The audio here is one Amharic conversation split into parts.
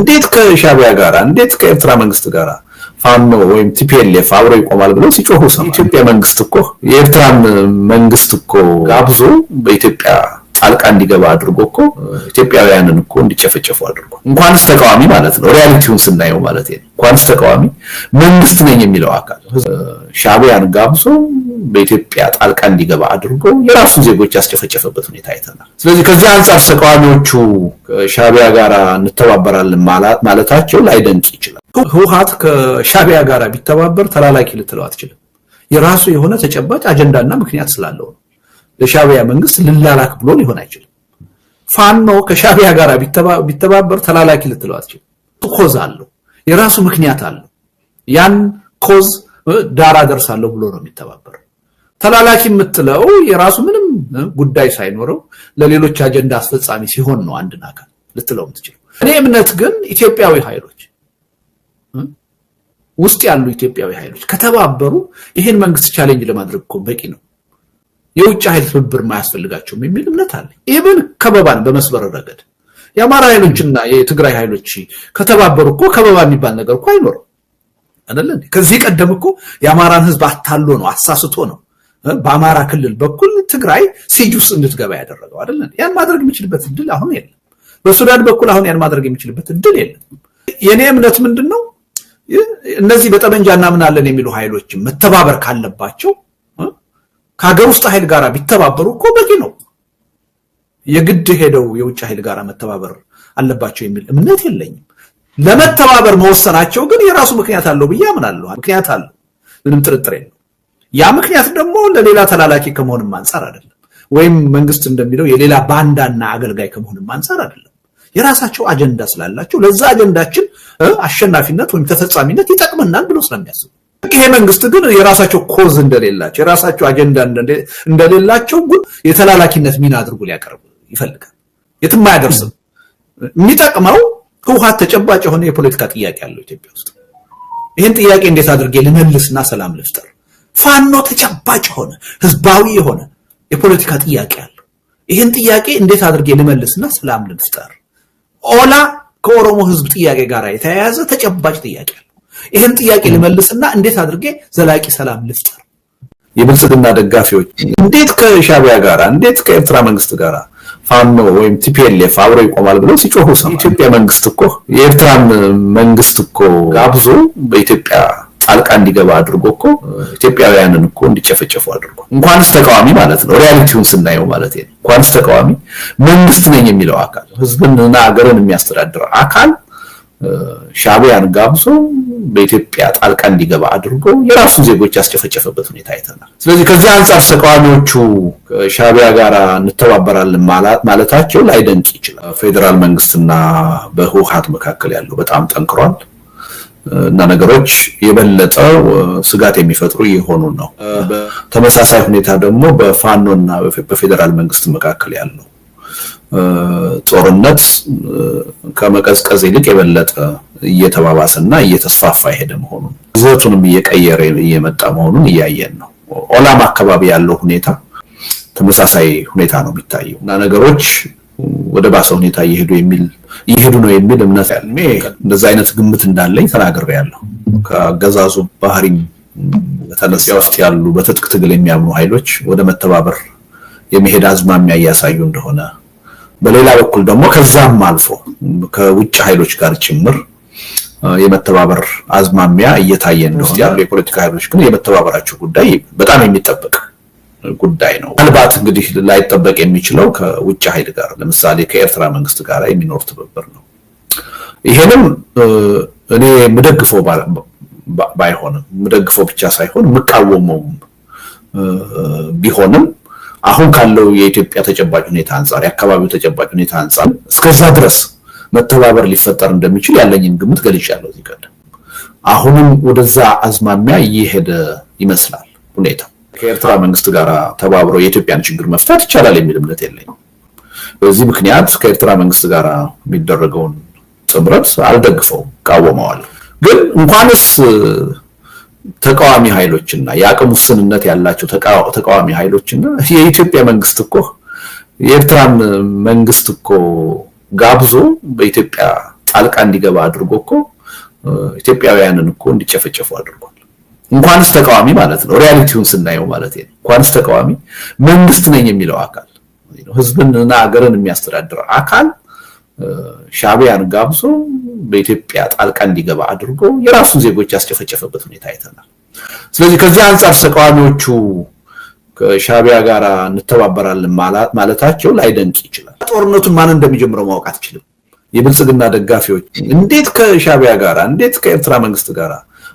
እንዴት ከሻቢያ ጋር እንዴት ከኤርትራ መንግስት ጋር ፋኖ ወይም ቲፒኤልኤፍ አብሮ ይቆማል ብለው ሲጮሁ ሰማ። ኢትዮጵያ መንግስት እኮ የኤርትራን መንግስት እኮ ጋብዞ በኢትዮጵያ ጣልቃ እንዲገባ አድርጎ እኮ ኢትዮጵያውያንን እኮ እንዲጨፈጨፉ አድርጎ እንኳንስ ተቃዋሚ ማለት ነው ሪያሊቲውን ስናየው ማለት ነው እንኳንስ ተቃዋሚ መንግስት ነኝ የሚለው አካል ሻቢያን ጋብዞ በኢትዮጵያ ጣልቃ እንዲገባ አድርጎ የራሱ ዜጎች ያስጨፈጨፈበት ሁኔታ አይተናል። ስለዚህ ከዚህ አንፃር ተቃዋሚዎቹ ሻቢያ ጋር እንተባበራለን ማለታቸው ላይደንቅ ይችላል። ህወሓት ከሻቢያ ጋር ቢተባበር ተላላኪ ልትለው አትችልም። የራሱ የሆነ ተጨባጭ አጀንዳና ምክንያት ስላለው ነው። ለሻቢያ መንግስት ልላላክ ብሎ ሊሆን አይችልም። ፋኖ ከሻቢያ ጋር ቢተባበር ተላላኪ ልትለው አትችልም። ኮዝ አለው፣ የራሱ ምክንያት አለው። ያን ኮዝ ዳራ ደርሳለሁ ብሎ ነው የሚተባበረው። ተላላኪ የምትለው የራሱ ምንም ጉዳይ ሳይኖረው ለሌሎች አጀንዳ አስፈጻሚ ሲሆን ነው አንድን አካል ልትለው የምትችለው። እኔ እምነት ግን ኢትዮጵያዊ ኃይሎች ውስጥ ያሉ ኢትዮጵያዊ ኃይሎች ከተባበሩ ይሄን መንግስት ቻሌንጅ ለማድረግ እኮ በቂ ነው። የውጭ ኃይል ትብብር ማያስፈልጋቸውም የሚል እምነት አለ። ኢቭን ከበባን በመስበር ረገድ የአማራ ኃይሎችና የትግራይ ኃይሎች ከተባበሩ እኮ ከበባ የሚባል ነገር እኮ አይኖርም አይደል? ከዚህ ቀደም እኮ የአማራን ህዝብ አታሎ ነው አሳስቶ ነው በአማራ ክልል በኩል ትግራይ ሲጅ ውስጥ እንድትገባ ያደረገው አይደል? ያን ማድረግ የሚችልበት እድል አሁን የለም። በሱዳን በኩል አሁን ያን ማድረግ የሚችልበት እድል የለም። የኔ እምነት ምንድነው እነዚህ በጠመንጃ እናምናለን የሚሉ ኃይሎች መተባበር ካለባቸው ከሀገር ውስጥ ኃይል ጋር ቢተባበሩ እኮ በቂ ነው። የግድ ሄደው የውጭ ኃይል ጋር መተባበር አለባቸው የሚል እምነት የለኝም። ለመተባበር መወሰናቸው ግን የራሱ ምክንያት አለው ብዬ አምናለሁ። ምክንያት አለው፣ ምንም ጥርጥር የለም። ያ ምክንያት ደግሞ ለሌላ ተላላኪ ከመሆንም አንፃር አይደለም፣ ወይም መንግስት እንደሚለው የሌላ ባንዳና አገልጋይ ከመሆንም አንፃር አይደለም። የራሳቸው አጀንዳ ስላላቸው ለዛ አጀንዳችን አሸናፊነት ወይም ተፈጻሚነት ይጠቅመናል ብሎ ስለሚያስቡ ይሄ መንግስት ግን የራሳቸው ኮዝ እንደሌላቸው የራሳቸው አጀንዳ እንደሌላቸው ግን የተላላኪነት ሚና አድርጎ ሊያቀርብ ይፈልጋል። የትም አያደርስም። የሚጠቅመው ህወሓት ተጨባጭ የሆነ የፖለቲካ ጥያቄ አለው ኢትዮጵያ ውስጥ። ይሄን ጥያቄ እንዴት አድርጌ ልመልስና ሰላም ልፍጠር? ፋኖ ተጨባጭ የሆነ ህዝባዊ የሆነ የፖለቲካ ጥያቄ አለው። ይሄን ጥያቄ እንዴት አድርጌ ልመልስና ሰላም ልፍጠር? ኦላ ከኦሮሞ ህዝብ ጥያቄ ጋር የተያያዘ ተጨባጭ ጥያቄ አለው። ይሄን ጥያቄ ልመልስና እንዴት አድርጌ ዘላቂ ሰላም ልፍጠር? የብልጽግና ደጋፊዎች እንዴት ከሻቢያ ጋር እንዴት ከኤርትራ መንግስት ጋር ፋኖ ወይም ቲፒኤልኤፍ አብሮ ይቆማል ብለው ሲጮሁ ሰማ። ኢትዮጵያ መንግስት እኮ የኤርትራን መንግስት እኮ ጋብዞ በኢትዮጵያ ጣልቃ እንዲገባ አድርጎ እኮ ኢትዮጵያውያንን እኮ እንዲጨፈጨፉ አድርጎ እንኳንስ ተቃዋሚ ማለት ነው ሪያሊቲውን ስናየው ማለት ነው እንኳንስ ተቃዋሚ መንግስት ነኝ የሚለው አካል ህዝብንና ሀገርን የሚያስተዳድር አካል ሻቢያን ጋብዞ በኢትዮጵያ ጣልቃ እንዲገባ አድርጎ የራሱ ዜጎች ያስጨፈጨፈበት ሁኔታ አይተናል። ስለዚህ ከዚህ አንፃር ተቃዋሚዎቹ ሻቢያ ጋር እንተባበራለን ማለታቸው ላይደንቅ ይችላል። ፌደራል መንግስትና በህወሓት መካከል ያለው በጣም ጠንክሯል እና ነገሮች የበለጠ ስጋት የሚፈጥሩ የሆኑ ነው። በተመሳሳይ ሁኔታ ደግሞ በፋኖና በፌደራል መንግስት መካከል ያለው ጦርነት ከመቀዝቀዝ ይልቅ የበለጠ እየተባባሰና እየተስፋፋ ሄደ መሆኑን ይዘቱንም እየቀየረ እየመጣ መሆኑን እያየን ነው። ኦላም አካባቢ ያለው ሁኔታ ተመሳሳይ ሁኔታ ነው የሚታየው እና ነገሮች ወደ ባሰ ሁኔታ እየሄዱ ነው የሚል እምነት ያለኝ እንደዛ አይነት ግምት እንዳለኝ ተናግሬያለሁ። ከአገዛዙ ባህሪም በተነሳ ውስጥ ያሉ በትጥቅ ትግል የሚያምኑ ኃይሎች ወደ መተባበር የመሄድ አዝማሚያ እያሳዩ እንደሆነ በሌላ በኩል ደግሞ ከዛም አልፎ ከውጭ ኃይሎች ጋር ጭምር የመተባበር አዝማሚያ እየታየ እንደሆነ ያሉ የፖለቲካ ኃይሎች ግን የመተባበራቸው ጉዳይ በጣም የሚጠበቅ ጉዳይ ነው። ምናልባት እንግዲህ ላይጠበቅ የሚችለው ከውጭ ኃይል ጋር ለምሳሌ ከኤርትራ መንግስት ጋር የሚኖር ትብብር ነው። ይሄንም እኔ ምደግፈው ባይሆንም ምደግፈው ብቻ ሳይሆን ምቃወመው ቢሆንም አሁን ካለው የኢትዮጵያ ተጨባጭ ሁኔታ አንፃር የአካባቢው ተጨባጭ ሁኔታ አንፃር እስከዛ ድረስ መተባበር ሊፈጠር እንደሚችል ያለኝን ግምት ገልጫለሁ እዚህ ቀደም። አሁንም ወደዛ አዝማሚያ እየሄደ ይመስላል ሁኔታ። ከኤርትራ መንግስት ጋር ተባብሮ የኢትዮጵያን ችግር መፍታት ይቻላል የሚል እምነት የለኝም። በዚህ ምክንያት ከኤርትራ መንግስት ጋር የሚደረገውን ጥምረት አልደግፈውም፣ ቃወመዋለሁ። ግን እንኳንስ ተቃዋሚ ኃይሎችና የአቅም ውስንነት ያላቸው ተቃዋሚ ኃይሎችና የኢትዮጵያ መንግስት እኮ የኤርትራን መንግስት እኮ ጋብዞ በኢትዮጵያ ጣልቃ እንዲገባ አድርጎ እኮ ኢትዮጵያውያንን እኮ እንዲጨፈጨፉ አድርጓል። እንኳንስ ተቃዋሚ ማለት ነው ሪያሊቲውን ስናየው ማለት ነው። እንኳንስ ተቃዋሚ መንግስት ነኝ የሚለው አካል ህዝብንና ሀገርን የሚያስተዳድር አካል ሻዕቢያን ጋብዞ በኢትዮጵያ ጣልቃ እንዲገባ አድርጎ የራሱን ዜጎች ያስጨፈጨፈበት ሁኔታ አይተናል። ስለዚህ ከዚህ አንፃር ተቃዋሚዎቹ ከሻዕቢያ ጋር እንተባበራለን ማለታቸው ላይደንቅ ይችላል። ጦርነቱን ማን እንደሚጀምረው ማወቅ አትችልም። የብልጽግና ደጋፊዎች እንዴት ከሻዕቢያ ጋር እንዴት ከኤርትራ መንግስት ጋር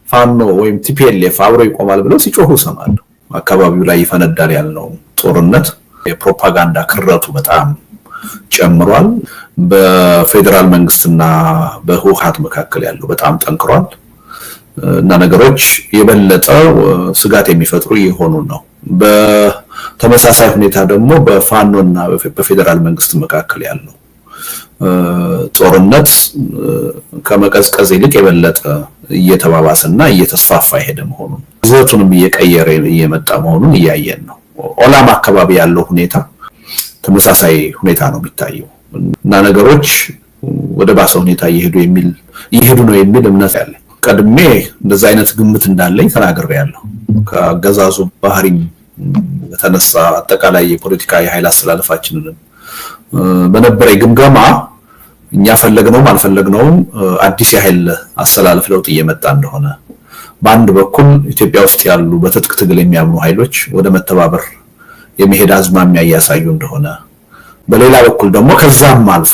ፋኖ ወይም ቲፒኤልኤፍ አብሮ ይቆማል ብለው ሲጮሁ ሰማለሁ። አካባቢው ላይ ይፈነዳል ያለው ጦርነት የፕሮፓጋንዳ ክረቱ በጣም ጨምሯል። በፌደራል መንግስትና በህወሓት መካከል ያለው በጣም ጠንክሯል እና ነገሮች የበለጠ ስጋት የሚፈጥሩ የሆኑ ነው። በተመሳሳይ ሁኔታ ደግሞ በፋኖና በፌደራል መንግስት መካከል ያለው ጦርነት ከመቀዝቀዝ ይልቅ የበለጠ እየተባባሰና እየተስፋፋ ሄደ መሆኑን ይዘቱንም እየቀየረ እየመጣ መሆኑን እያየን ነው። ኦላም አካባቢ ያለው ሁኔታ ተመሳሳይ ሁኔታ ነው የሚታየው እና ነገሮች ወደ ባሰ ሁኔታ እየሄዱ ነው የሚል እምነት አለ። ቀድሜ እንደዛ አይነት ግምት እንዳለኝ ተናግሬያለሁ። ከአገዛዙ ባህሪም በተነሳ አጠቃላይ የፖለቲካ የኃይል አስተላለፋችንን በነበረ ግምገማ እኛ ፈለግነውም አልፈለግነውም አዲስ የኃይል አስተላለፍ ለውጥ እየመጣ እንደሆነ፣ በአንድ በኩል ኢትዮጵያ ውስጥ ያሉ በትጥቅ ትግል የሚያምኑ ኃይሎች ወደ መተባበር የመሄድ አዝማሚያ እያሳዩ እንደሆነ፣ በሌላ በኩል ደግሞ ከዛም አልፎ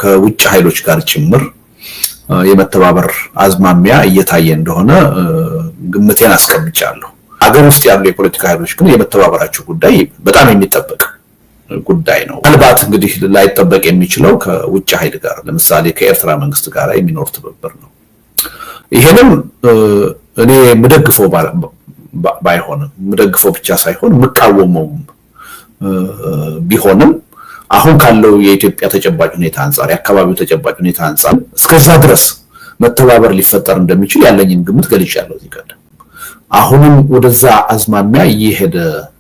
ከውጭ ኃይሎች ጋር ጭምር የመተባበር አዝማሚያ እየታየ እንደሆነ ግምቴን አስቀምጫለሁ። አገር ውስጥ ያሉ የፖለቲካ ኃይሎች ግን የመተባበራቸው ጉዳይ በጣም የሚጠበቅ ጉዳይ ነው። ምናልባት እንግዲህ ላይጠበቅ የሚችለው ከውጭ ኃይል ጋር ለምሳሌ ከኤርትራ መንግስት ጋር የሚኖር ትብብር ነው። ይሄንም እኔ ምደግፈው ባይሆንም ምደግፈው ብቻ ሳይሆን ምቃወመው ቢሆንም አሁን ካለው የኢትዮጵያ ተጨባጭ ሁኔታ አንፃር የአካባቢው ተጨባጭ ሁኔታ አንፃር እስከዛ ድረስ መተባበር ሊፈጠር እንደሚችል ያለኝን ግምት ገልጫለሁ እዚህ ቀደም። አሁንም ወደዛ አዝማሚያ እየሄደ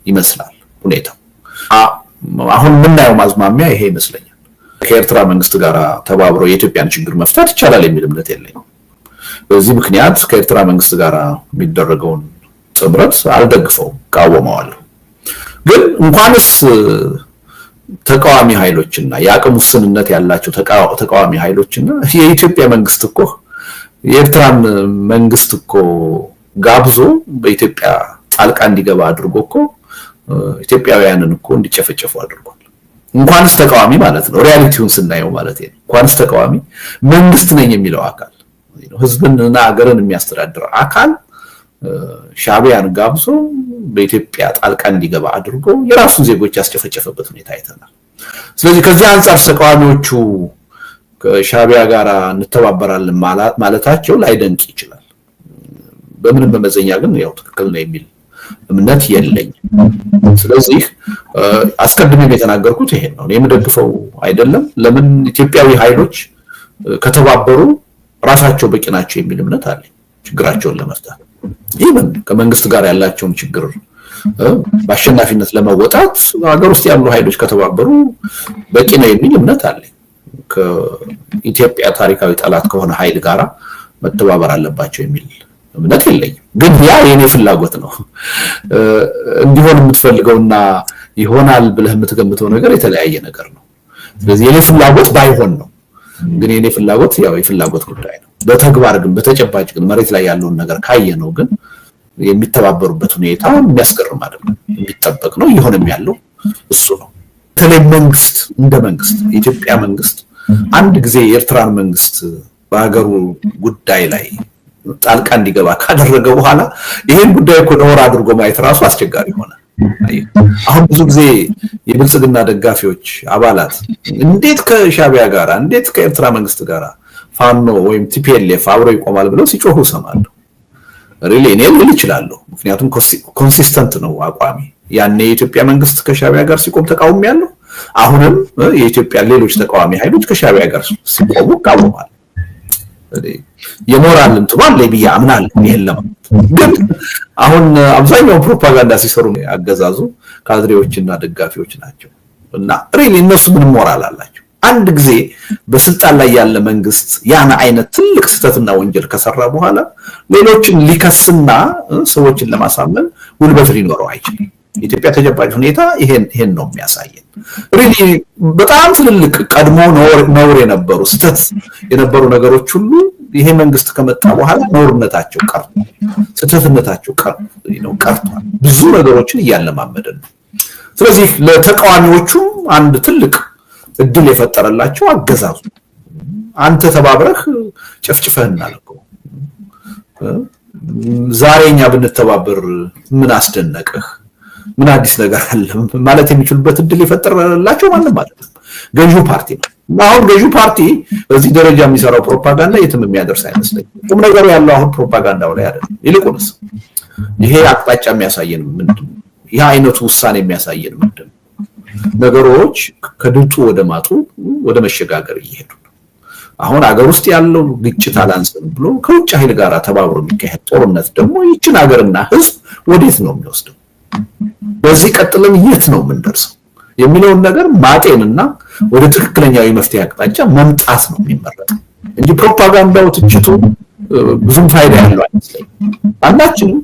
ይመስላል ሁኔታው። አሁን የምናየው አዝማሚያ ይሄ ይመስለኛል። ከኤርትራ መንግስት ጋር ተባብሮ የኢትዮጵያን ችግር መፍታት ይቻላል የሚል እምነት የለኝም። በዚህ ምክንያት ከኤርትራ መንግስት ጋር የሚደረገውን ጥምረት አልደግፈውም፣ ቃወመዋለሁ። ግን እንኳንስ ተቃዋሚ ኃይሎችና የአቅም ውስንነት ያላቸው ተቃዋሚ ኃይሎችና የኢትዮጵያ መንግስት እኮ የኤርትራን መንግስት እኮ ጋብዞ በኢትዮጵያ ጣልቃ እንዲገባ አድርጎ እኮ ኢትዮጵያውያንን እኮ እንዲጨፈጨፉ አድርጓል። እንኳንስ ተቃዋሚ ማለት ነው ሪያሊቲውን ስናየው ማለት ነው። እንኳንስ ተቃዋሚ መንግስት ነኝ የሚለው አካል ህዝብንና ሀገርን የሚያስተዳድር አካል ሻዕቢያን ጋብዞ በኢትዮጵያ ጣልቃ እንዲገባ አድርጎ የራሱን ዜጎች ያስጨፈጨፈበት ሁኔታ አይተናል። ስለዚህ ከዚህ አንፃር ተቃዋሚዎቹ ከሻዕቢያ ጋር እንተባበራለን ማለታቸው ላይደንቅ ይችላል። በምንም በመዘኛ ግን ያው ትክክል ነው የሚል እምነት የለኝም። ስለዚህ አስቀድሜም የተናገርኩት ይሄን ነው። የምደግፈው አይደለም። ለምን ኢትዮጵያዊ ኃይሎች ከተባበሩ ራሳቸው በቂ ናቸው የሚል እምነት አለኝ ችግራቸውን ለመፍታት። ይሄን ከመንግስት ጋር ያላቸውን ችግር በአሸናፊነት ለመወጣት ሀገር ውስጥ ያሉ ኃይሎች ከተባበሩ በቂ ነው የሚል እምነት አለኝ። ከኢትዮጵያ ታሪካዊ ጠላት ከሆነ ኃይል ጋር መተባበር አለባቸው የሚል እምነት የለኝም። ግን ያ የኔ ፍላጎት ነው። እንዲሆን የምትፈልገውና ይሆናል ብለህ የምትገምተው ነገር የተለያየ ነገር ነው። ስለዚህ የኔ ፍላጎት ባይሆን ነው። ግን የኔ ፍላጎት ያው የፍላጎት ጉዳይ ነው። በተግባር ግን በተጨባጭ ግን መሬት ላይ ያለውን ነገር ካየነው ግን የሚተባበሩበት ሁኔታ የሚያስገርም አይደለም፣ የሚጠበቅ ነው። ይሆንም ያለው እሱ ነው። በተለይ መንግስት እንደ መንግስት የኢትዮጵያ መንግስት አንድ ጊዜ የኤርትራን መንግስት በሀገሩ ጉዳይ ላይ ጣልቃ እንዲገባ ካደረገ በኋላ ይሄን ጉዳይ እኮ ነውር አድርጎ ማየት ራሱ አስቸጋሪ ሆነ። አሁን ብዙ ጊዜ የብልጽግና ደጋፊዎች አባላት እንዴት ከሻዕቢያ ጋር እንዴት ከኤርትራ መንግስት ጋር ፋኖ ወይም ቲፒኤልኤፍ አብሮ ይቆማል ብለው ሲጮሁ ሰማለሁ። ሪሊ እኔ ልል እችላለሁ፣ ምክንያቱም ኮንሲስተንት ነው አቋሚ። ያኔ የኢትዮጵያ መንግስት ከሻዕቢያ ጋር ሲቆም ተቃውሜያለሁ። አሁንም የኢትዮጵያ ሌሎች ተቃዋሚ ኃይሎች ከሻዕቢያ ጋር ሲቆሙ ቃወማል። የሞራል እንትኑ አለ ብዬ አምናለሁ። ይሄን ለማለት ግን አሁን አብዛኛው ፕሮፓጋንዳ ሲሰሩ ያገዛዙ ካድሬዎችና ደጋፊዎች ናቸው እና ሪሊ እነሱ ምን ሞራል አላቸው? አንድ ጊዜ በስልጣን ላይ ያለ መንግስት ያን አይነት ትልቅ ስህተትና ወንጀል ከሰራ በኋላ ሌሎችን ሊከስና ሰዎችን ለማሳመን ጉልበት ሊኖረው አይችልም። የኢትዮጵያ ተጨባጭ ሁኔታ ይሄን ነው የሚያሳየን። ሪሊ በጣም ትልልቅ ቀድሞ ነውር የነበሩ ስህተት የነበሩ ነገሮች ሁሉ ይሄ መንግስት ከመጣ በኋላ ነውርነታቸው ቀርቷል፣ ስህተትነታቸው ቀርቷል። ብዙ ነገሮችን እያለማመደን ነው። ስለዚህ ለተቃዋሚዎቹ አንድ ትልቅ እድል የፈጠረላቸው አገዛዙ አንተ ተባብረህ ጨፍጭፈህና ለቀው ዛሬኛ ብንተባበር ምን አስደነቀህ ምን አዲስ ነገር አለ ማለት የሚችሉበት እድል የፈጠረላቸው ማንም ማለት ነው ገዢው ፓርቲ ነው። አሁን ገዢው ፓርቲ በዚህ ደረጃ የሚሰራው ፕሮፓጋንዳ የትም የሚያደርስ አይመስለኝም። ቁም ነገሩ ያለው አሁን ፕሮፓጋንዳው ላይ አይደለም። ይልቁንስ ይሄ አቅጣጫ የሚያሳየን ምንድነው? ይሄ አይነቱ ውሳኔ የሚያሳየን ምንድነው? ነገሮች ከድጡ ወደ ማጡ ወደ መሸጋገር እየሄዱ ነው። አሁን አገር ውስጥ ያለው ግጭት አላንሰን ብሎ ከውጭ ኃይል ጋር ተባብሮ የሚካሄድ ጦርነት ደግሞ ይችን ሀገርና ህዝብ ወዴት ነው የሚወስደው? በዚህ ቀጥለን የት ነው የምንደርሰው የሚለውን ነገር ማጤንና ወደ ትክክለኛው የመፍትሄ አቅጣጫ መምጣት ነው የሚመረጠው እንጂ ፕሮፓጋንዳው ትችቱ ብዙም ፋይዳ ያለው አይመስለኝም። አንዳችንም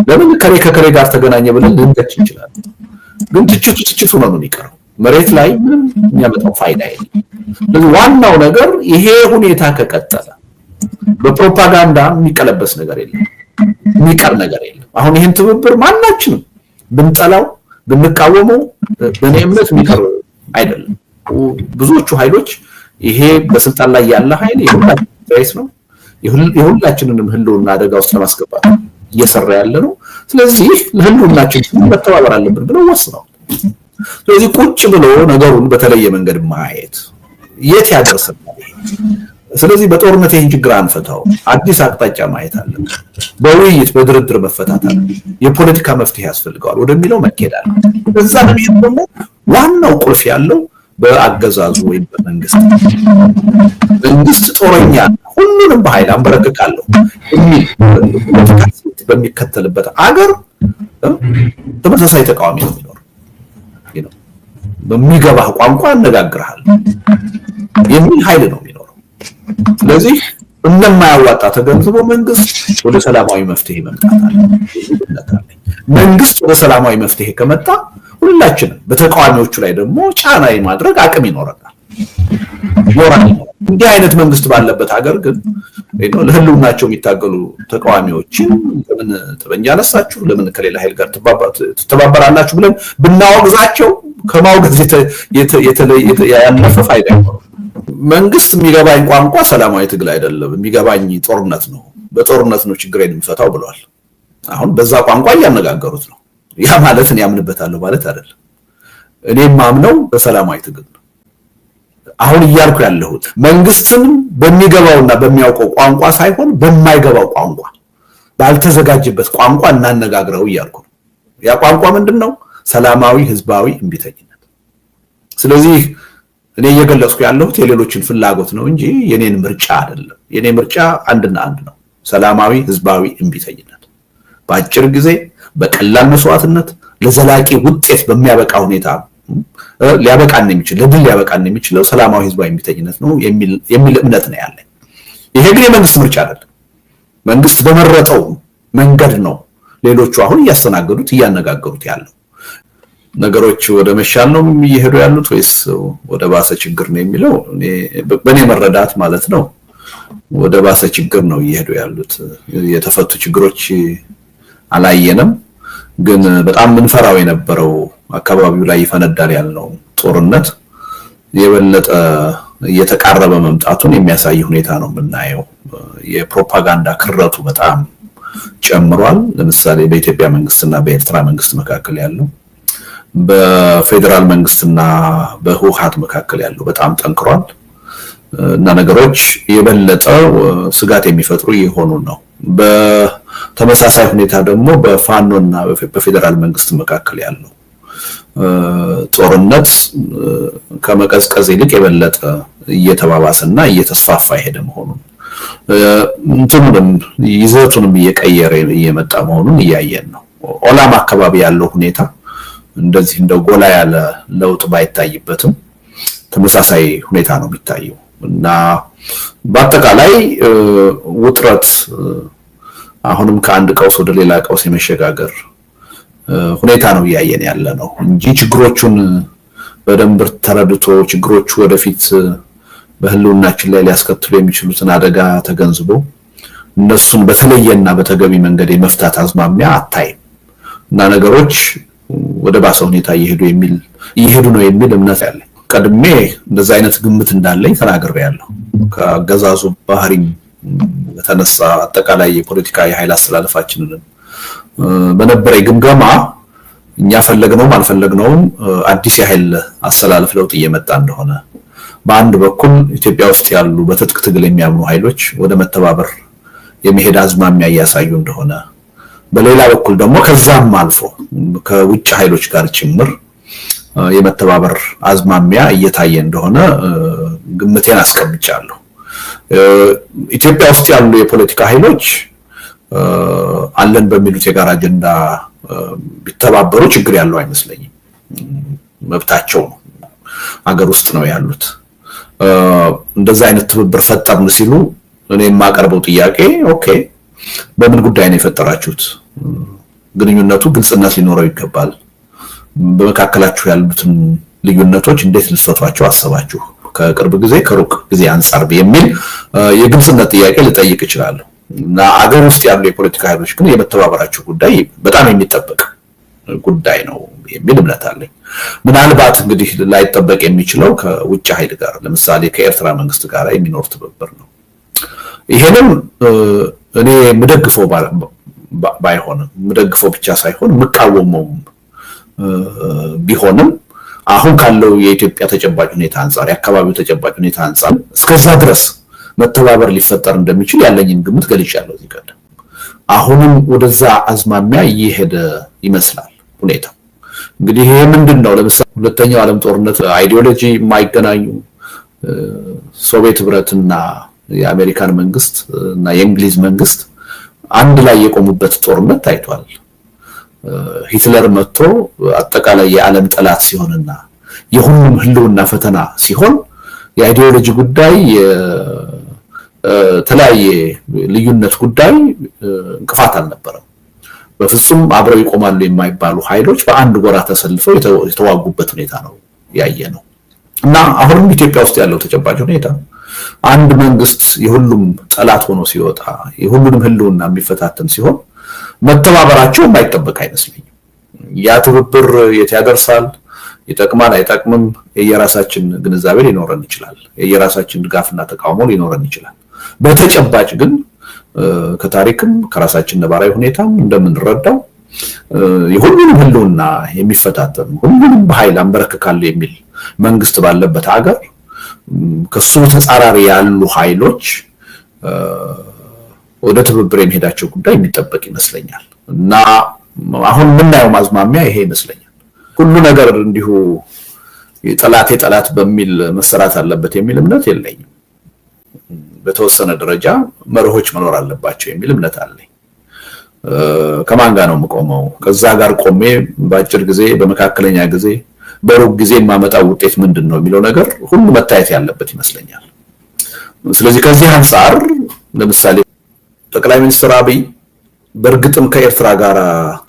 ለምን ከከሬ ጋር ተገናኘ ብለን ልንተች እንችላለን፣ ግን ትችቱ ነው የሚቀረው። መሬት ላይ ምንም የሚያመጣው ፋይዳ የለም። ስለዚህ ዋናው ነገር ይሄ ሁኔታ ከቀጠለ በፕሮፓጋንዳ የሚቀለበስ ነገር የለም፣ የሚቀር ነገር የለም። አሁን ይሄን ትብብር ማናችንም ብንጠላው ብንቃወመው በእኔ እምነት የሚቀር አይደለም። ብዙዎቹ ኃይሎች ይሄ በስልጣን ላይ ያለ ኃይል የሁላችንም ነው፣ የሁላችንንም ህልውና አደጋ ውስጥ ለማስገባት እየሰራ ያለ ነው። ስለዚህ ለህልውናችን መተባበር አለብን ብለው ወስነዋል። ስለዚህ ቁጭ ብሎ ነገሩን በተለየ መንገድ ማየት የት ያደርሰናል? ስለዚህ በጦርነት ይህን ችግር አንፈታው፣ አዲስ አቅጣጫ ማየት አለብን። በውይይት በድርድር መፈታት አለበት። የፖለቲካ መፍትሄ ያስፈልገዋል ወደሚለው መኬድ አለ። በዛ ለሚሄድ ደግሞ ዋናው ቁልፍ ያለው በአገዛዙ ወይም በመንግስት ጦረኛ ሁሉንም በኃይል አንበረክካለሁ የሚል በሚከተልበት አገር ተመሳሳይ ተቃዋሚ ነው የሚኖር። በሚገባህ ቋንቋ አነጋግርሃለሁ የሚል ኃይል ነው የሚኖረው። ስለዚህ እንደማያዋጣ ተገንዝቦ መንግስት ወደ ሰላማዊ መፍትሄ መምጣት አለ። መንግስት ወደ ሰላማዊ መፍትሄ ከመጣ ሁላችንም በተቃዋሚዎቹ ላይ ደግሞ ጫና የማድረግ አቅም ይኖረናል። እንዲህ አይነት መንግስት ባለበት ሀገር ግን ለህልውናቸው የሚታገሉ ተቃዋሚዎችን ለምን ጠበንጃ አነሳችሁ፣ ለምን ከሌላ ኃይል ጋር ትተባበራላችሁ ብለን ብናወግዛቸው ከማውገዝ ያለፈ ፋይዳ አይኖርም። መንግስት የሚገባኝ ቋንቋ ሰላማዊ ትግል አይደለም፣ የሚገባኝ ጦርነት ነው፣ በጦርነት ነው ችግሬን የምፈታው ብለዋል። አሁን በዛ ቋንቋ እያነጋገሩት ነው። ያ ማለት እኔ አምንበታለሁ ማለት አይደለም። እኔ ማምነው በሰላማዊ ትግል ነው። አሁን እያልኩ ያለሁት መንግስትን በሚገባውና በሚያውቀው ቋንቋ ሳይሆን በማይገባው ቋንቋ ባልተዘጋጀበት ቋንቋ እናነጋግረው እያልኩ ነው። ያ ቋንቋ ምንድነው? ሰላማዊ ህዝባዊ እምቢተኝነት። ስለዚህ እኔ እየገለጽኩ ያለሁት የሌሎችን ፍላጎት ነው እንጂ የኔን ምርጫ አይደለም። የኔ ምርጫ አንድና አንድ ነው፣ ሰላማዊ ህዝባዊ እምቢተኝነት። በአጭር ጊዜ በቀላል መስዋዕትነት ለዘላቂ ውጤት በሚያበቃ ሁኔታ ሊያበቃን የሚችል ለድል ሊያበቃን የሚችለው ሰላማዊ ህዝባዊ እምቢተኝነት ነው የሚል እምነት ነው ያለኝ። ይሄ ግን የመንግስት ምርጫ አይደለም። መንግስት በመረጠው መንገድ ነው ሌሎቹ አሁን እያስተናገዱት እያነጋገሩት ያለው። ነገሮች ወደ መሻል ነው እየሄዱ ያሉት ወይስ ወደ ባሰ ችግር ነው የሚለው በእኔ መረዳት ማለት ነው ወደ ባሰ ችግር ነው እየሄዱ ያሉት። የተፈቱ ችግሮች አላየንም። ግን በጣም ምንፈራው የነበረው አካባቢው ላይ ይፈነዳል ያለው ጦርነት የበለጠ እየተቃረበ መምጣቱን የሚያሳይ ሁኔታ ነው የምናየው። የፕሮፓጋንዳ ክረቱ በጣም ጨምሯል። ለምሳሌ በኢትዮጵያ መንግስትና በኤርትራ መንግስት መካከል ያለው፣ በፌደራል መንግስትና በህወሓት መካከል ያለው በጣም ጠንክሯል እና ነገሮች የበለጠ ስጋት የሚፈጥሩ የሆኑ ነው። በተመሳሳይ ሁኔታ ደግሞ በፋኖና በፌደራል መንግስት መካከል ያለው ጦርነት ከመቀዝቀዝ ይልቅ የበለጠ እየተባባሰና እየተስፋፋ ሄደ መሆኑን እንትኑንም ይዘቱንም እየቀየረ እየመጣ መሆኑን እያየን ነው። ኦላም አካባቢ ያለው ሁኔታ እንደዚህ እንደው ጎላ ያለ ለውጥ ባይታይበትም ተመሳሳይ ሁኔታ ነው የሚታየው እና በአጠቃላይ ውጥረት አሁንም ከአንድ ቀውስ ወደ ሌላ ቀውስ የመሸጋገር ሁኔታ ነው ያየን ያለ ነው እንጂ ችግሮቹን በደንብ ተረድቶ ችግሮቹ ወደፊት በህልውናችን ላይ ሊያስከትሉ የሚችሉትን አደጋ ተገንዝቦ እነሱን በተለየና በተገቢ መንገድ የመፍታት አዝማሚያ አታይም እና ነገሮች ወደ ባሰ ሁኔታ ይሄዱ ነው የሚል እምነት አለ። ቀድሜ እንደዛ አይነት ግምት እንዳለኝ ተናግሬያለሁ። ከአገዛዙ ባህሪም የተነሳ አጠቃላይ የፖለቲካ የኃይል አስተላለፋችንን በነበረ ግምገማ እኛ ፈለግነውም አልፈለግነውም አዲስ የኃይል አስተላለፍ ለውጥ እየመጣ እንደሆነ በአንድ በኩል ኢትዮጵያ ውስጥ ያሉ በትጥቅ ትግል የሚያምኑ ኃይሎች ወደ መተባበር የመሄድ አዝማሚያ እያሳዩ እንደሆነ በሌላ በኩል ደግሞ ከዛም አልፎ ከውጭ ኃይሎች ጋር ጭምር የመተባበር አዝማሚያ እየታየ እንደሆነ ግምቴን አስቀምጫለሁ። ኢትዮጵያ ውስጥ ያሉ የፖለቲካ ኃይሎች አለን በሚሉት የጋራ አጀንዳ ቢተባበሩ ችግር ያለው አይመስለኝም። መብታቸው ነው። አገር ውስጥ ነው ያሉት። እንደዛ አይነት ትብብር ፈጠርን ሲሉ እኔ የማቀርበው ጥያቄ ኦኬ በምን ጉዳይ ነው የፈጠራችሁት? ግንኙነቱ ግልጽነት ሊኖረው ይገባል። በመካከላችሁ ያሉትን ልዩነቶች እንዴት ልትፈቷቸው አሰባችሁ? ከቅርብ ጊዜ ከሩቅ ጊዜ አንፃር የሚል የግልጽነት ጥያቄ ልጠይቅ እችላለሁ። እና አገር ውስጥ ያሉ የፖለቲካ ኃይሎች ግን የመተባበራቸው ጉዳይ በጣም የሚጠበቅ ጉዳይ ነው የሚል እምነት አለኝ። ምናልባት እንግዲህ ላይጠበቅ የሚችለው ከውጭ ኃይል ጋር ለምሳሌ ከኤርትራ መንግስት ጋር የሚኖር ትብብር ነው። ይሄንም እኔ ምደግፈው ባይሆንም ምደግፈው ብቻ ሳይሆን መቃወመው ቢሆንም አሁን ካለው የኢትዮጵያ ተጨባጭ ሁኔታ አንፃር የአካባቢው ተጨባጭ ሁኔታ አንፃር እስከዛ ድረስ መተባበር ሊፈጠር እንደሚችል ያለኝን ግምት ገልጫለሁ እዚህ ቀደም። አሁንም ወደዛ አዝማሚያ እየሄደ ይመስላል ሁኔታው። እንግዲህ ይሄ ምንድነው? ለምሳሌ ሁለተኛው ዓለም ጦርነት አይዲዮሎጂ የማይገናኙ ሶቪየት ህብረትና የአሜሪካን መንግስት እና የእንግሊዝ መንግስት አንድ ላይ የቆሙበት ጦርነት ታይቷል። ሂትለር መጥቶ አጠቃላይ የዓለም ጠላት ሲሆንና የሁሉም ህልውና ፈተና ሲሆን የአይዲዮሎጂ ጉዳይ የተለያየ ልዩነት ጉዳይ እንቅፋት አልነበረም። በፍጹም አብረው ይቆማሉ የማይባሉ ኃይሎች በአንድ ጎራ ተሰልፈው የተዋጉበት ሁኔታ ነው ያየነው። እና አሁንም ኢትዮጵያ ውስጥ ያለው ተጨባጭ ሁኔታ አንድ መንግስት የሁሉም ጠላት ሆኖ ሲወጣ የሁሉንም ህልውና የሚፈታተን ሲሆን መተባበራቸው የማይጠበቅ አይመስልኝም። ያ ትብብር የት ያደርሳል? ይጠቅማል አይጠቅምም? የየራሳችን ግንዛቤ ሊኖረን ይችላል። የየራሳችን ድጋፍና ተቃውሞ ሊኖረን ይችላል። በተጨባጭ ግን ከታሪክም ከራሳችን ነባራዊ ሁኔታም እንደምንረዳው የሁሉንም ህልውና የሚፈታተን ሁሉንም በኃይል አንበረክካለሁ የሚል መንግስት ባለበት ሀገር ከሱ ተጻራሪ ያሉ ኃይሎች ወደ ትብብር የሚሄዳቸው ጉዳይ የሚጠበቅ ይመስለኛል። እና አሁን የምናየው ማዝማሚያ ይሄ ይመስለኛል። ሁሉ ነገር እንዲሁ ጠላት በሚል መሰራት አለበት የሚል እምነት የለኝም። በተወሰነ ደረጃ መርሆች መኖር አለባቸው የሚል እምነት አለኝ። ከማን ጋር ነው የምቆመው? ከዛ ጋር ቆሜ በአጭር ጊዜ በመካከለኛ ጊዜ በሩቅ ጊዜ የማመጣው ውጤት ምንድነው የሚለው ነገር ሁሉ መታየት ያለበት ይመስለኛል። ስለዚህ ከዚህ አንፃር ለምሳሌ ጠቅላይ ሚኒስትር አብይ በእርግጥም ከኤርትራ ጋር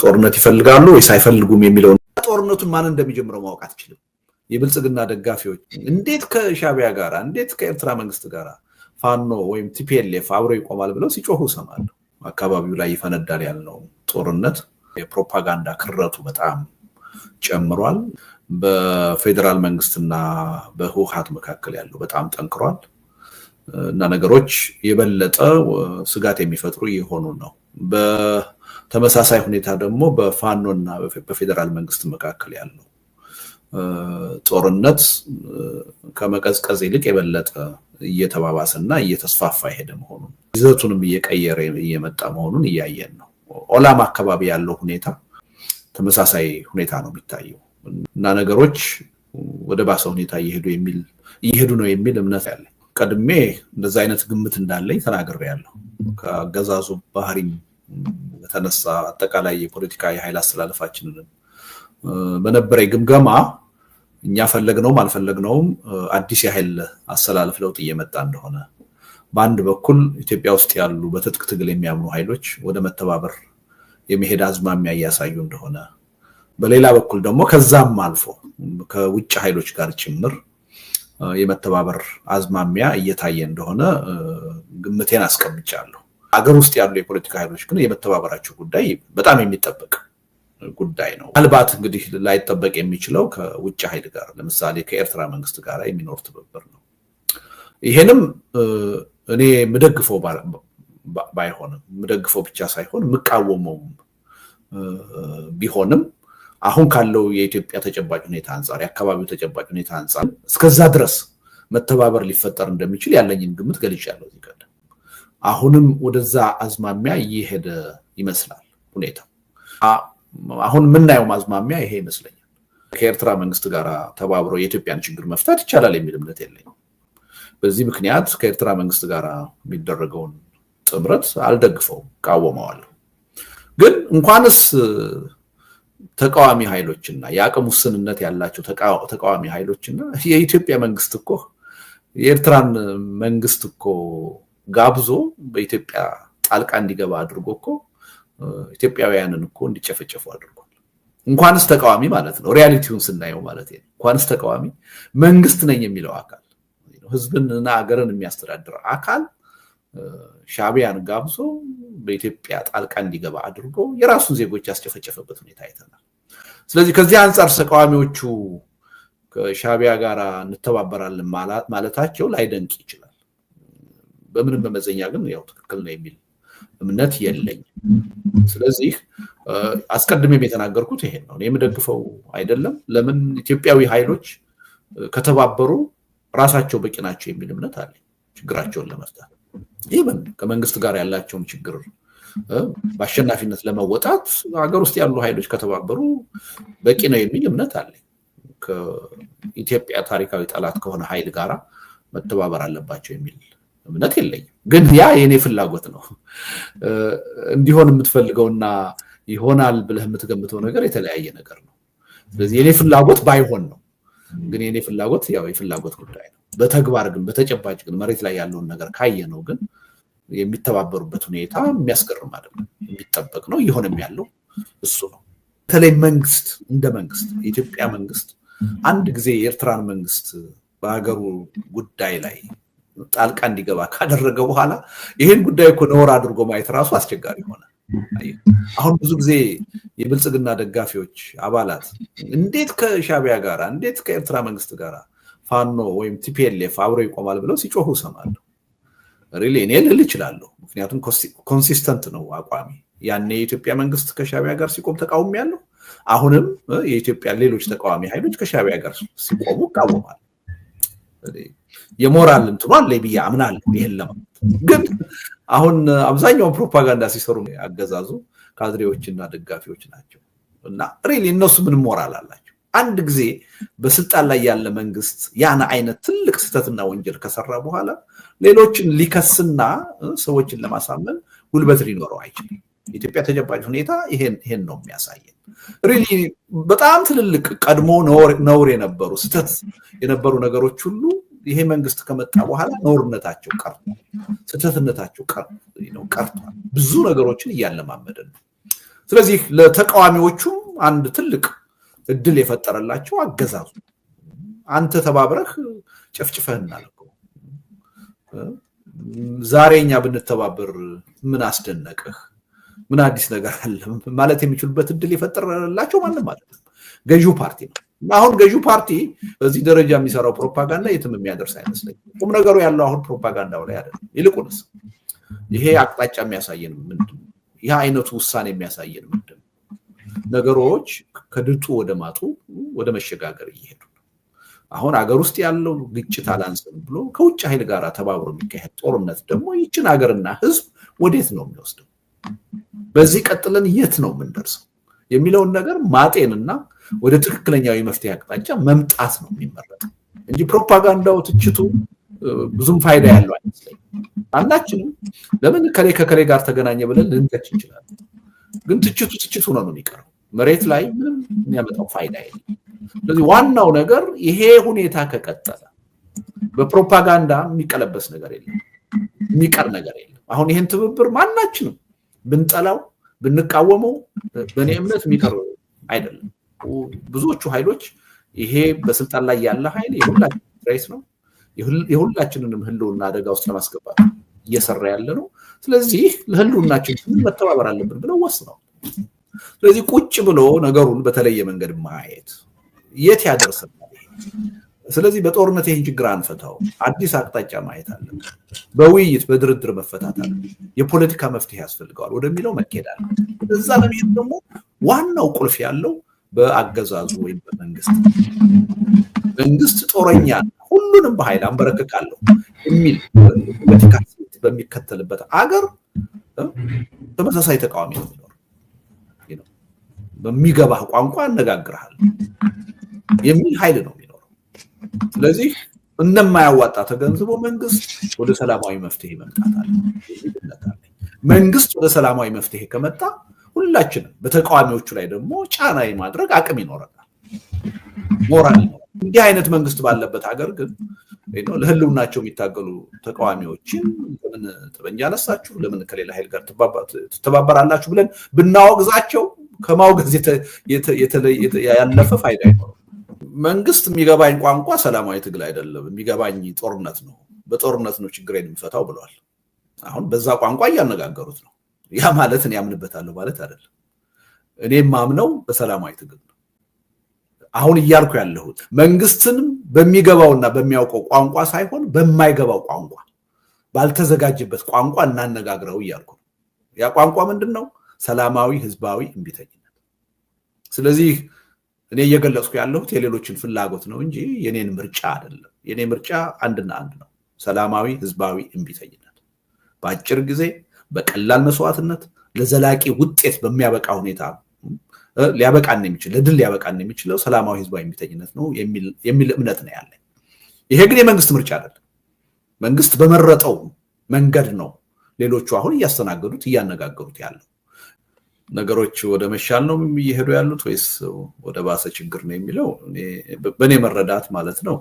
ጦርነት ይፈልጋሉ ወይስ አይፈልጉም የሚለው ጦርነቱን ማን እንደሚጀምረው ማወቅ አትችልም። የብልጽግና ደጋፊዎች እንዴት ከሻቢያ ጋር እንዴት ከኤርትራ መንግስት ጋር ፋኖ ወይም ቲፒኤልኤፍ አብረው ይቆማል ብለው ሲጮሁ ሰማለሁ። አካባቢው ላይ ይፈነዳል ያለው ጦርነት የፕሮፓጋንዳ ክረቱ በጣም ጨምሯል። በፌደራል መንግስትና በህወሓት መካከል ያለው በጣም ጠንክሯል እና ነገሮች የበለጠ ስጋት የሚፈጥሩ የሆኑ ነው። በተመሳሳይ ሁኔታ ደግሞ በፋኖና በፌደራል መንግስት መካከል ያለው ጦርነት ከመቀዝቀዝ ይልቅ የበለጠ እየተባባሰና እየተስፋፋ ሄደ መሆኑን ይዘቱንም እየቀየረ እየመጣ መሆኑን እያየን ነው። ኦላም አካባቢ ያለው ሁኔታ ተመሳሳይ ሁኔታ ነው የሚታየው እና ነገሮች ወደ ባሰ ሁኔታ እየሄዱ ነው የሚል እምነት አለ። ቀድሜ እንደዛ አይነት ግምት እንዳለኝ ተናግሬያለሁ። ከአገዛዙ ባህሪም የተነሳ አጠቃላይ የፖለቲካ የኃይል አስተላለፋችንን በነበረ ግምገማ እኛ ፈለግነውም አልፈለግነውም አዲስ የኃይል አሰላለፍ ለውጥ እየመጣ እንደሆነ በአንድ በኩል ኢትዮጵያ ውስጥ ያሉ በትጥቅ ትግል የሚያምኑ ኃይሎች ወደ መተባበር የመሄድ አዝማሚያ እያሳዩ እንደሆነ በሌላ በኩል ደግሞ ከዛም አልፎ ከውጭ ኃይሎች ጋር ጭምር የመተባበር አዝማሚያ እየታየ እንደሆነ ግምቴን አስቀምጫለሁ። አገር ውስጥ ያሉ የፖለቲካ ኃይሎች ግን የመተባበራቸው ጉዳይ በጣም የሚጠበቅ ጉዳይ ነው። ምናልባት እንግዲህ ላይጠበቅ የሚችለው ከውጭ ኃይል ጋር ለምሳሌ ከኤርትራ መንግስት ጋር የሚኖር ትብብር ነው። ይሄንም እኔ ምደግፈው ባይሆንም ምደግፈው ብቻ ሳይሆን ምቃወመው ቢሆንም አሁን ካለው የኢትዮጵያ ተጨባጭ ሁኔታ አንፃር የአካባቢው ተጨባጭ ሁኔታ አንፃር እስከዛ ድረስ መተባበር ሊፈጠር እንደሚችል ያለኝን ግምት ገልጫለሁ። ይቀደም አሁንም ወደዛ አዝማሚያ እየሄደ ይመስላል ሁኔታው። አሁን ምናየው አዝማሚያ ይሄ ይመስለኛል። ከኤርትራ መንግስት ጋር ተባብሮ የኢትዮጵያን ችግር መፍታት ይቻላል የሚል እምነት የለኝም። በዚህ ምክንያት ከኤርትራ መንግስት ጋር የሚደረገውን ጥምረት አልደግፈውም፣ ቃወመዋለሁ። ግን እንኳንስ ተቃዋሚ ኃይሎችና የአቅም ውስንነት ያላቸው ተቃዋሚ ኃይሎችና የኢትዮጵያ መንግስት እኮ የኤርትራን መንግስት እኮ ጋብዞ በኢትዮጵያ ጣልቃ እንዲገባ አድርጎ እኮ ኢትዮጵያውያንን እኮ እንዲጨፈጨፉ አድርጓል። እንኳንስ ተቃዋሚ ማለት ነው፣ ሪያሊቲውን ስናየው ማለት ነው። እንኳንስ ተቃዋሚ መንግስት ነኝ የሚለው አካል ህዝብንና ሀገርን የሚያስተዳድር አካል ሻዕቢያን ጋብዞ በኢትዮጵያ ጣልቃ እንዲገባ አድርጎ የራሱን ዜጎች ያስጨፈጨፈበት ሁኔታ አይተናል። ስለዚህ ከዚህ አንፃር ተቃዋሚዎቹ ከሻዕቢያ ጋር እንተባበራለን ማለታቸው ላይደንቅ ይችላል። በምንም በመዘኛ ግን ያው ትክክል ነው የሚል እምነት የለኝም። ስለዚህ አስቀድሜም የተናገርኩት ይሄን ነው። እኔ የምደግፈው አይደለም። ለምን ኢትዮጵያዊ ኃይሎች ከተባበሩ ራሳቸው በቂ ናቸው የሚል እምነት አለኝ ችግራቸውን ለመፍታት። ኢቭን ከመንግስት ጋር ያላቸውን ችግር በአሸናፊነት ለመወጣት ሀገር ውስጥ ያሉ ኃይሎች ከተባበሩ በቂ ነው የሚል እምነት አለኝ። ከኢትዮጵያ ታሪካዊ ጠላት ከሆነ ኃይል ጋራ መተባበር አለባቸው የሚል እምነት የለኝም። ግን ያ የኔ ፍላጎት ነው። እንዲሆን የምትፈልገውና ይሆናል ብለህ የምትገምተው ነገር የተለያየ ነገር ነው። ስለዚህ የኔ ፍላጎት ባይሆን ነው። ግን የኔ ፍላጎት ያው የፍላጎት ጉዳይ ነው። በተግባር ግን በተጨባጭ ግን መሬት ላይ ያለውን ነገር ካየ ነው ግን የሚተባበሩበት ሁኔታ የሚያስገርም አይደለም፣ የሚጠበቅ ነው። ይሆንም ያለው እሱ ነው። በተለይ መንግስት እንደ መንግስት የኢትዮጵያ መንግስት አንድ ጊዜ የኤርትራን መንግስት በሀገሩ ጉዳይ ላይ ጣልቃ እንዲገባ ካደረገ በኋላ ይሄን ጉዳይ እኮ ነውር አድርጎ ማየት ራሱ አስቸጋሪ ሆነ። አሁን ብዙ ጊዜ የብልጽግና ደጋፊዎች አባላት እንዴት ከሻዕቢያ ጋር እንዴት ከኤርትራ መንግስት ጋር ፋኖ ወይም ቲፒኤልኤፍ አብሮ ይቆማል ብለው ሲጮሁ ሰማለሁ። ሪሊ እኔ ልል እችላለሁ፣ ምክንያቱም ኮንሲስተንት ነው አቋሚ። ያኔ የኢትዮጵያ መንግስት ከሻዕቢያ ጋር ሲቆም ተቃውሜያለሁ። አሁንም የኢትዮጵያ ሌሎች ተቃዋሚ ኃይሎች ከሻዕቢያ ጋር ሲቆሙ እቃወማለሁ። የሞራል እንትኑ አለ ብዬ አምናለሁ። ይሄን ለማለት ግን አሁን አብዛኛውን ፕሮፓጋንዳ ሲሰሩ ያገዛዙ ካድሬዎችና ደጋፊዎች ናቸው እና ሪሊ እነሱ ምን ሞራል አላቸው? አንድ ጊዜ በስልጣን ላይ ያለ መንግስት ያን አይነት ትልቅ ስህተትና ወንጀል ከሰራ በኋላ ሌሎችን ሊከስና ሰዎችን ለማሳመን ጉልበት ሊኖረው አይችልም። የኢትዮጵያ ተጨባጭ ሁኔታ ይሄን ነው የሚያሳየን። ሪሊ በጣም ትልልቅ ቀድሞ ነውር የነበሩ ስህተት የነበሩ ነገሮች ሁሉ ይሄ መንግስት ከመጣ በኋላ ነውርነታቸው ቀርቷል፣ ስህተትነታቸው ቀርቷል። ብዙ ነገሮችን እያለማመደ ነው። ስለዚህ ለተቃዋሚዎቹ አንድ ትልቅ እድል የፈጠረላቸው አገዛዙ አንተ ተባብረህ ጨፍጭፈህናል እኮ ዛሬኛ ብንተባበር ምን አስደነቀህ? ምን አዲስ ነገር አለ ማለት የሚችሉበት እድል የፈጠረላቸው ማንም ማለት ነው ገዢው ፓርቲ ነው። አሁን ገዢው ፓርቲ በዚህ ደረጃ የሚሰራው ፕሮፓጋንዳ የትም የሚያደርስ አይመስለኝም። ቁም ነገሩ ያለው አሁን ፕሮፓጋንዳው ላይ አይደለም። ይልቁንስ ይሄ አቅጣጫ የሚያሳየን ምንድን ነው? ይሄ አይነቱ ውሳኔ የሚያሳየን ምንድን ነው? ነገሮች ከድጡ ወደ ማጡ ወደ መሸጋገር እየሄዱ ነው። አሁን አገር ውስጥ ያለው ግጭት አላንሰም ብሎ ከውጭ ኃይል ጋር ተባብሮ የሚካሄድ ጦርነት ደግሞ ይችን ሀገርና ህዝብ ወዴት ነው የሚወስደው? በዚህ ቀጥለን የት ነው የምንደርሰው የሚለውን ነገር ማጤንና ወደ ትክክለኛው የመፍትሄ አቅጣጫ መምጣት ነው የሚመረጠው እንጂ ፕሮፓጋንዳው ትችቱ ብዙም ፋይዳ ያለው አይመስለኝም። አንዳችንም ለምን ከከሌ ጋር ተገናኘ ብለን ልንተች እንችላለን፣ ግን ትችቱ ሆኖ ነው የሚቀረው። መሬት ላይ ምንም የሚያመጣው ፋይዳ የለም። ስለዚህ ዋናው ነገር ይሄ ሁኔታ ከቀጠለ በፕሮፓጋንዳ የሚቀለበስ ነገር የለም፣ የሚቀር ነገር የለም። አሁን ይሄን ትብብር ማናችንም ብንጠላው ብንቃወመው በእኔ እምነት የሚቀር አይደለም። ብዙዎቹ ኃይሎች ይሄ በስልጣን ላይ ያለ ኃይል የሁላችን ራይስ ነው፣ የሁላችንንም ህልውና አደጋ ውስጥ ለማስገባት እየሰራ ያለ ነው። ስለዚህ ለህልውናችን መተባበር አለብን ብለው ወስነው፣ ስለዚህ ቁጭ ብሎ ነገሩን በተለየ መንገድ ማየት የት ያደርሰናል? ስለዚህ በጦርነት ይሄን ችግር አንፈታው፣ አዲስ አቅጣጫ ማየት አለብን፣ በውይይት በድርድር መፈታት አለብን፣ የፖለቲካ መፍትሄ ያስፈልገዋል ወደሚለው መኬድ አለ። እዛ ለመሄድ ደግሞ ዋናው ቁልፍ ያለው በአገዛዙ ወይም በመንግስት ጦረኛ ሁሉንም በኃይል አንበረክካለሁ የሚል ፖለቲካ በሚከተልበት አገር ተመሳሳይ ተቃዋሚ ነው የሚኖር። በሚገባህ ቋንቋ አነጋግርሃል የሚል ኃይል ነው የሚኖረው። ስለዚህ እንደማያዋጣ ተገንዝቦ መንግስት ወደ ሰላማዊ መፍትሄ መምጣት አለ። መንግስት ወደ ሰላማዊ መፍትሄ ከመጣ ሁላችንም በተቃዋሚዎቹ ላይ ደግሞ ጫና የማድረግ አቅም ይኖረናል፣ ሞራል ይኖራል። እንዲህ አይነት መንግስት ባለበት ሀገር ግን ለህልውናቸው የሚታገሉ ተቃዋሚዎችን ለምን ጠበንጃ አነሳችሁ፣ ለምን ከሌላ ኃይል ጋር ትተባበራላችሁ ብለን ብናወግዛቸው ከማውገዝ ያለፈ ፋይዳ አይኖርም። መንግስት የሚገባኝ ቋንቋ ሰላማዊ ትግል አይደለም፣ የሚገባኝ ጦርነት ነው፣ በጦርነት ነው ችግሬን የምፈታው ብለዋል። አሁን በዛ ቋንቋ እያነጋገሩት ነው። ያ ማለት እኔ ያምንበታለሁ ማለት አይደለም። እኔ ማምነው በሰላማዊ ትግል ነው። አሁን እያልኩ ያለሁት መንግስትን በሚገባውና በሚያውቀው ቋንቋ ሳይሆን በማይገባው ቋንቋ፣ ባልተዘጋጀበት ቋንቋ እናነጋግረው እያልኩ ነው። ያ ቋንቋ ምንድነው? ሰላማዊ ህዝባዊ እምቢተኝነት። ስለዚህ እኔ እየገለጽኩ ያለሁት የሌሎችን ፍላጎት ነው እንጂ የኔን ምርጫ አይደለም። የኔ ምርጫ አንድና አንድ ነው፣ ሰላማዊ ህዝባዊ እምቢተኝነት። በአጭር ጊዜ በቀላል መስዋዕትነት ለዘላቂ ውጤት በሚያበቃ ሁኔታ ሊያበቃን የሚችል ለድል ሊያበቃን የሚችለው ሰላማዊ ህዝባዊ እምቢተኝነት ነው የሚል እምነት ነው ያለኝ። ይሄ ግን የመንግስት ምርጫ አይደለም። መንግስት በመረጠው መንገድ ነው ሌሎቹ አሁን እያስተናገዱት እያነጋገሩት ያለው። ነገሮች ወደ መሻል ነው እየሄዱ ያሉት ወይስ ወደ ባሰ ችግር ነው የሚለው በኔ መረዳት ማለት ነው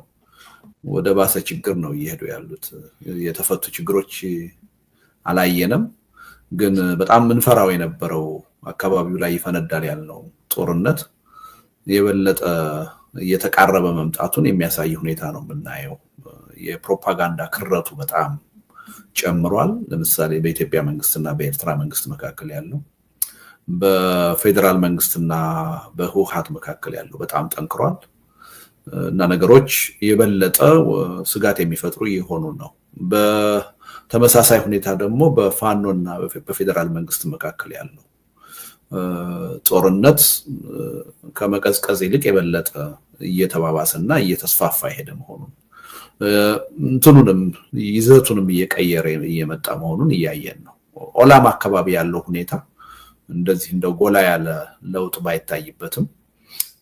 ወደ ባሰ ችግር ነው እየሄዱ ያሉት። የተፈቱ ችግሮች አላየንም። ግን በጣም ምንፈራው የነበረው አካባቢው ላይ ይፈነዳል ያለው ጦርነት የበለጠ እየተቃረበ መምጣቱን የሚያሳይ ሁኔታ ነው የምናየው። የፕሮፓጋንዳ ክረቱ በጣም ጨምሯል። ለምሳሌ በኢትዮጵያ መንግስትና በኤርትራ መንግስት መካከል ያለው፣ በፌደራል መንግስትና በህወሓት መካከል ያለው በጣም ጠንክሯል እና ነገሮች የበለጠ ስጋት የሚፈጥሩ የሆኑ ነው። በተመሳሳይ ሁኔታ ደግሞ በፋኖና በፌደራል መንግስት መካከል ያለው ጦርነት ከመቀዝቀዝ ይልቅ የበለጠ እየተባባሰና እየተስፋፋ ሄደ መሆኑን እንትኑንም ይዘቱንም እየቀየረ እየመጣ መሆኑን እያየን ነው። ኦላም አካባቢ ያለው ሁኔታ እንደዚህ እንደው ጎላ ያለ ለውጥ ባይታይበትም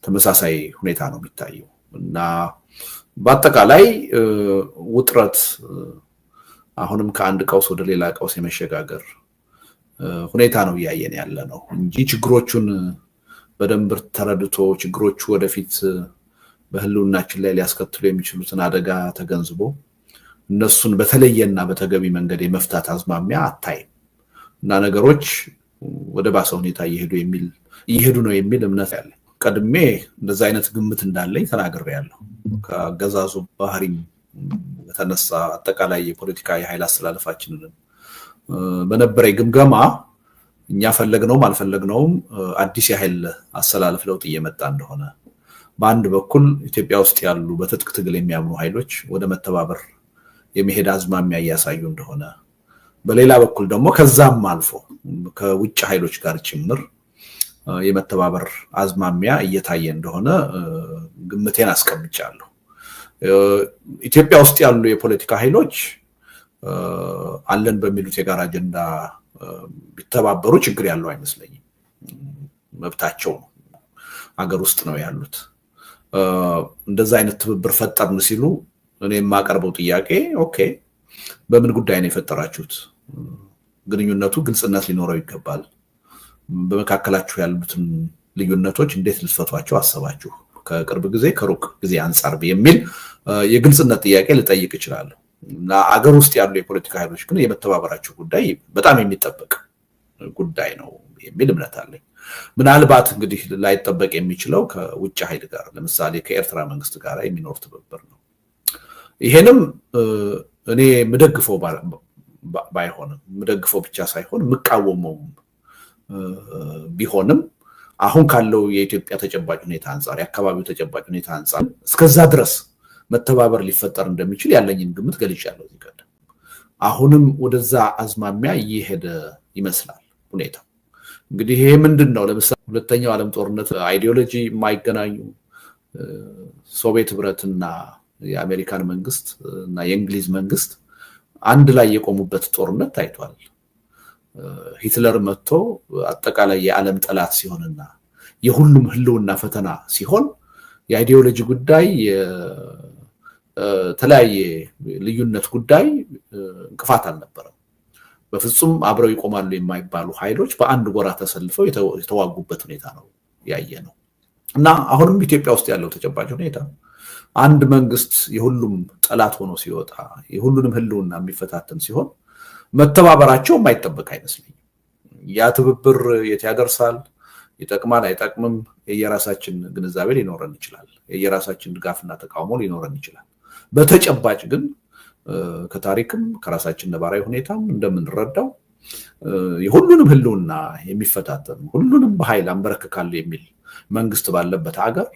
ተመሳሳይ ሁኔታ ነው የሚታየው እና በአጠቃላይ ውጥረት አሁንም ከአንድ ቀውስ ወደ ሌላ ቀውስ የመሸጋገር ሁኔታ ነው እያየን ያለ ነው እንጂ ችግሮቹን በደንብ ተረድቶ ችግሮቹ ወደፊት በህልውናችን ላይ ሊያስከትሉ የሚችሉትን አደጋ ተገንዝቦ እነሱን በተለየና በተገቢ መንገድ የመፍታት አዝማሚያ አታይም እና ነገሮች ወደ ባሰ ሁኔታ እየሄዱ ነው የሚል እምነት ያለ። ቀድሜ እንደዛ አይነት ግምት እንዳለኝ ተናግሬያለሁ። ከአገዛዙ ባህሪም በተነሳ አጠቃላይ የፖለቲካ የኃይል አስተላለፋችንን በነበረው ግምገማ እኛ ፈለግነውም አልፈለግነውም አዲስ የኃይል አስተላለፍ ለውጥ እየመጣ እንደሆነ፣ በአንድ በኩል ኢትዮጵያ ውስጥ ያሉ በትጥቅ ትግል የሚያምኑ ኃይሎች ወደ መተባበር የመሄድ አዝማሚያ እያሳዩ እንደሆነ፣ በሌላ በኩል ደግሞ ከዛም አልፎ ከውጭ ኃይሎች ጋር ጭምር የመተባበር አዝማሚያ እየታየ እንደሆነ ግምቴን አስቀምጫለሁ። ኢትዮጵያ ውስጥ ያሉ የፖለቲካ ኃይሎች አለን በሚሉት የጋራ አጀንዳ ቢተባበሩ ችግር ያለው አይመስለኝም። መብታቸው ነው፣ ሀገር ውስጥ ነው ያሉት። እንደዛ አይነት ትብብር ፈጠርን ሲሉ እኔ የማቀርበው ጥያቄ ኦኬ፣ በምን ጉዳይ ነው የፈጠራችሁት? ግንኙነቱ ግልጽነት ሊኖረው ይገባል። በመካከላችሁ ያሉትን ልዩነቶች እንዴት ልትፈቷቸው አሰባችሁ ከቅርብ ጊዜ ከሩቅ ጊዜ አንፃር የሚል የግልጽነት ጥያቄ ልጠይቅ እችላለሁ። እና አገር ውስጥ ያሉ የፖለቲካ ኃይሎች ግን የመተባበራቸው ጉዳይ በጣም የሚጠበቅ ጉዳይ ነው የሚል እምነት አለኝ። ምናልባት እንግዲህ ላይጠበቅ የሚችለው ከውጭ ኃይል ጋር ለምሳሌ ከኤርትራ መንግስት ጋር የሚኖር ትብብር ነው። ይሄንም እኔ ምደግፈው ባይሆንም ምደግፈው ብቻ ሳይሆን ምቃወመው ቢሆንም አሁን ካለው የኢትዮጵያ ተጨባጭ ሁኔታ አንፃር የአካባቢው ተጨባጭ ሁኔታ አንፃር እስከዛ ድረስ መተባበር ሊፈጠር እንደሚችል ያለኝን ግምት ገልጫለሁ። ይቀደም አሁንም ወደዛ አዝማሚያ እየሄደ ይመስላል ሁኔታው። እንግዲህ ይሄ ምንድነው ለምሳሌ ሁለተኛው ዓለም ጦርነት አይዲዮሎጂ የማይገናኙ ሶቪየት ህብረትና የአሜሪካን መንግስት እና የእንግሊዝ መንግስት አንድ ላይ የቆሙበት ጦርነት ታይቷል። ሂትለር መጥቶ አጠቃላይ የዓለም ጠላት ሲሆንና የሁሉም ህልውና ፈተና ሲሆን የአይዲዮሎጂ ጉዳይ የተለያየ ልዩነት ጉዳይ እንቅፋት አልነበረም። በፍጹም አብረው ይቆማሉ የማይባሉ ኃይሎች በአንድ ጎራ ተሰልፈው የተዋጉበት ሁኔታ ነው ያየነው። እና አሁንም ኢትዮጵያ ውስጥ ያለው ተጨባጭ ሁኔታ አንድ መንግስት የሁሉም ጠላት ሆኖ ሲወጣ የሁሉንም ህልውና የሚፈታተን ሲሆን መተባበራቸው የማይጠበቅ አይመስልኝም። ያ ትብብር የት ያደርሳል፣ ይጠቅማል አይጠቅምም፣ የየራሳችን ግንዛቤ ሊኖረን ይችላል፣ የየራሳችን ድጋፍና ተቃውሞ ሊኖረን ይችላል። በተጨባጭ ግን ከታሪክም ከራሳችን ነባራዊ ሁኔታም እንደምንረዳው የሁሉንም ህልውና የሚፈታተን ሁሉንም በኃይል አንበረክካለሁ የሚል መንግስት ባለበት ሀገር